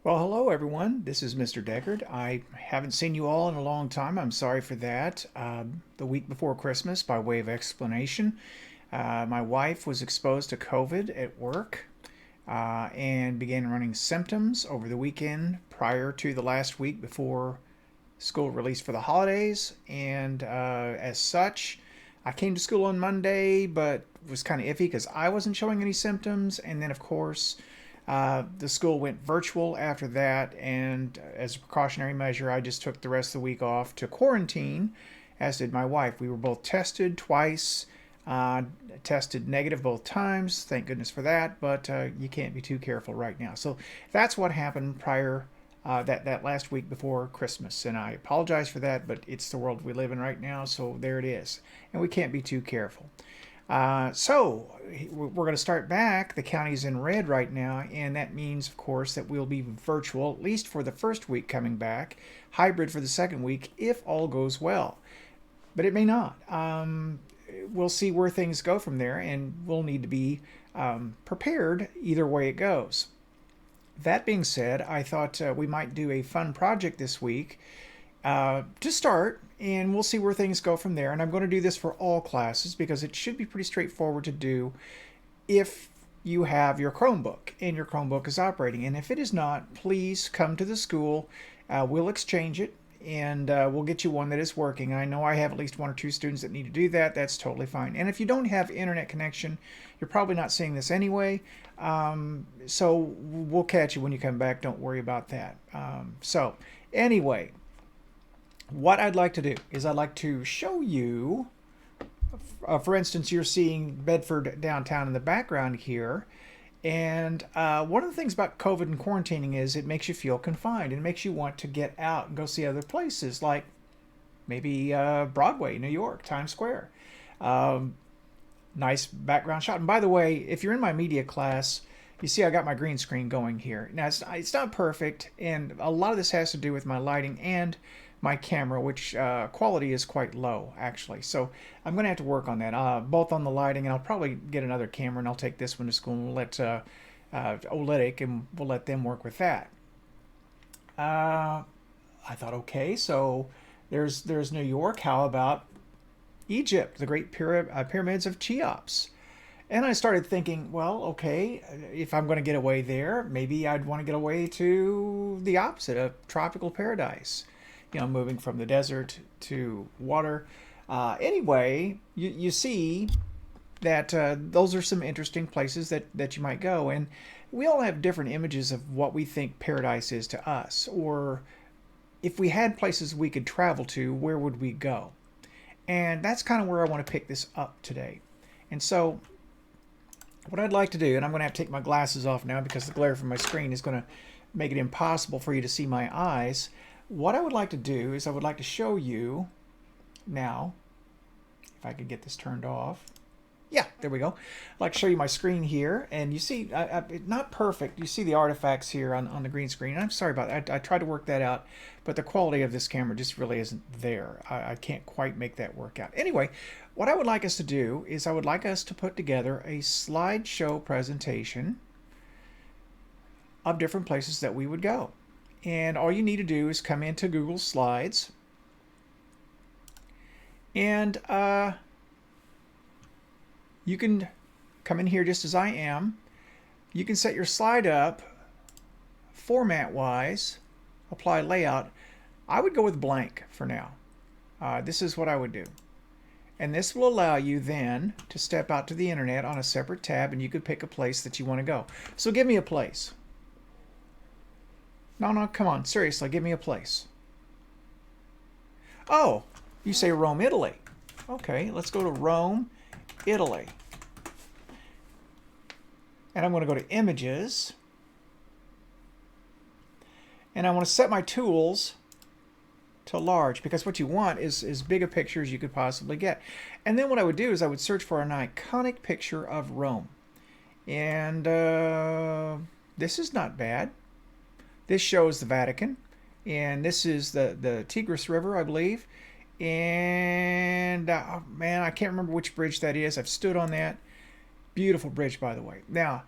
Well, hello everyone. This is Mr. Deckard. I haven't seen you all in a long time. I'm sorry for that. The week before Christmas, by way of explanation, my wife was exposed to COVID at work and began running symptoms over the weekend prior to the last week before school released for the holidays. And as such, I came to school on Monday, but was kind of iffy because I wasn't showing any symptoms. And then, of course, the school went virtual after that, and as a precautionary measure, I just took the rest of the week off to quarantine, as did my wife. We were both tested twice, uh, tested negative both times. Thank goodness for that, but you can't be too careful right now. So that's what happened prior that last week before Christmas, and I apologize for that, but it's the world we live in right now, so there it is, and we can't be too careful. So we're going to start back. The county's in red right now, and that means, of course, that we'll be virtual, at least for the first week coming back, hybrid for the second week, if all goes well. But it may not. We'll see where things go from there, and we'll need to be prepared either way it goes. That being said, I thought we might do a fun project this week to start, and we'll see where things go from there. And I'm going to do this for all classes because it should be pretty straightforward to do if you have your Chromebook and your Chromebook is operating. And if it is not, please come to the school. We'll exchange it and we'll get you one that is working. I know I have at least one or two students that need to do that. That's totally fine. And if you don't have internet connection, you're probably not seeing this anyway. So we'll catch you when you come back. Don't worry about that. Anyway, what I'd like to do is I'd like to show you, for instance, you're seeing Bedford downtown in the background here. And one of the things about COVID and quarantining is it makes you feel confined and it makes you want to get out and go see other places like maybe Broadway, New York, Times Square. Um, Nice background shot. And by the way, if you're in my media class, you see I got my green screen going here. Now, it's not perfect, and a lot of this has to do with my lighting and my camera, which quality is quite low, actually. So I'm going to have to work on that, both on the lighting, and I'll probably get another camera, and I'll take this one to school, and we'll let Olytic, and we'll let them work with that. I thought, okay, so there's New York. How about Egypt, the great pyramids of Cheops? And I started thinking, well, okay, if I'm going to get away there, maybe I'd want to get away to the opposite, a tropical paradise. Moving from the desert to water. Anyway, you see that those are some interesting places that you might go. And we all have different images of what we think paradise is to us. Or if we had places we could travel to, where would we go? And that's kind of where I want to pick this up today. And so what I'd like to do, and I'm going to have to take my glasses off now because the glare from my screen is going to make it impossible for you to see my eyes. What I would like to do is I would like to show you now, if I could get this turned off. Yeah, there we go. I'd like to show you my screen here, and you see, not perfect. You see the artifacts here on the green screen. I'm sorry about that. I tried to work that out, but the quality of this camera just really isn't there. I can't quite make that work out. Anyway, what I would like us to do is I would like us to put together a slideshow presentation of different places that we would go. And all you need to do is come into Google Slides and you can come in here just as I am. You can set your slide up format wise, apply layout. I would go with blank for now. This is what I would do. And this will allow you then to step out to the internet on a separate tab, and you could pick a place that you want to go. So give me a place. No, come on, seriously, give me a place. Oh, you say Rome, Italy. Okay, let's go to Rome, Italy. And I'm going to go to Images. And I want to set my tools to large because what you want is as big a picture as you could possibly get. And then what I would do is I would search for an iconic picture of Rome. And this is not bad. This shows the Vatican, and this is the Tigris River, I believe. And man, I can't remember which bridge that is. I've stood on that. Beautiful bridge, by the way. Now,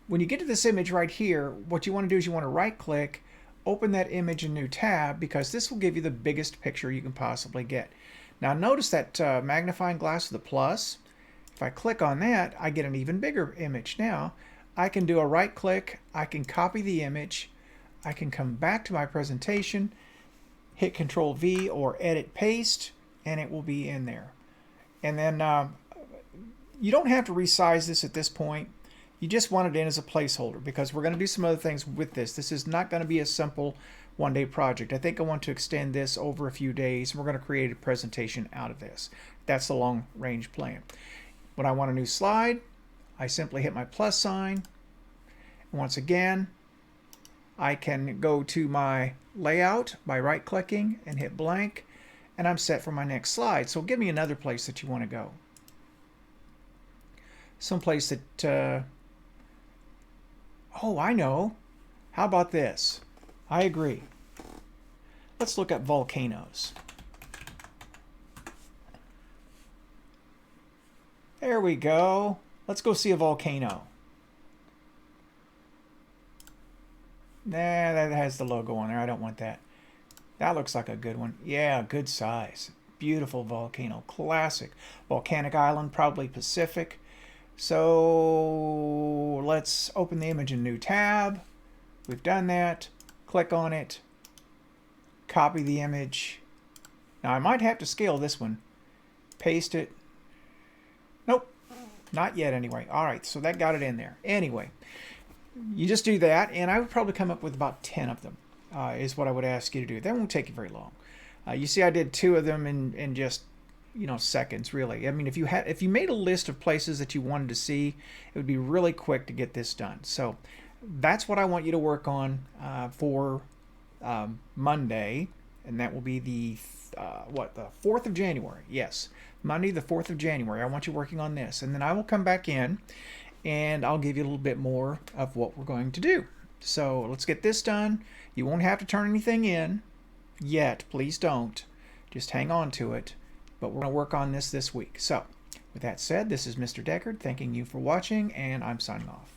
when you get to this image right here, what you want to do is you want to right click, open that image in a new tab, because this will give you the biggest picture you can possibly get. Now notice that magnifying glass with a plus. If I click on that, I get an even bigger image. Now I can do a right click, I can copy the image, I can come back to my presentation, hit Control V or Edit Paste, and it will be in there. And then you don't have to resize this at this point. You just want it in as a placeholder, because we're going to do some other things with this. This is not going to be a simple one-day project. I think I want to extend this over a few days, and we're going to create a presentation out of this. That's the long-range plan. When I want a new slide, I simply hit my plus sign. And once again, I can go to my layout by right-clicking and hit blank, and I'm set for my next slide. So give me another place that you want to go. Someplace that, oh, I know. How about this? I agree. Let's look at volcanoes. There we go. Let's go see a volcano. Nah, that has the logo on there. I don't want that. That looks like a good one. Yeah, good size. Beautiful volcano. Classic. Volcanic island, probably Pacific. So let's open the image in a new tab. We've done that. Click on it. Copy the image. Now I might have to scale this one. Paste it. Nope. Not yet anyway. Alright, so that got it in there. Anyway, you just do that, and I would probably come up with about 10 of them, is what I would ask you to do. That won't take you very long. You see I did 2 of them in just, you know, seconds, really. I mean, if you made a list of places that you wanted to see, it would be really quick to get this done. So that's what I want you to work on for Monday, and that will be the the 4th of January. Yes, Monday the 4th of January. I want you working on this, and then I will come back in and I'll give you a little bit more of what we're going to do. So let's get this done. You won't have to turn anything in yet. Please don't. Just hang on to it. But we're going to work on this week. So with that said, this is Mr. Deckard thanking you for watching, and I'm signing off.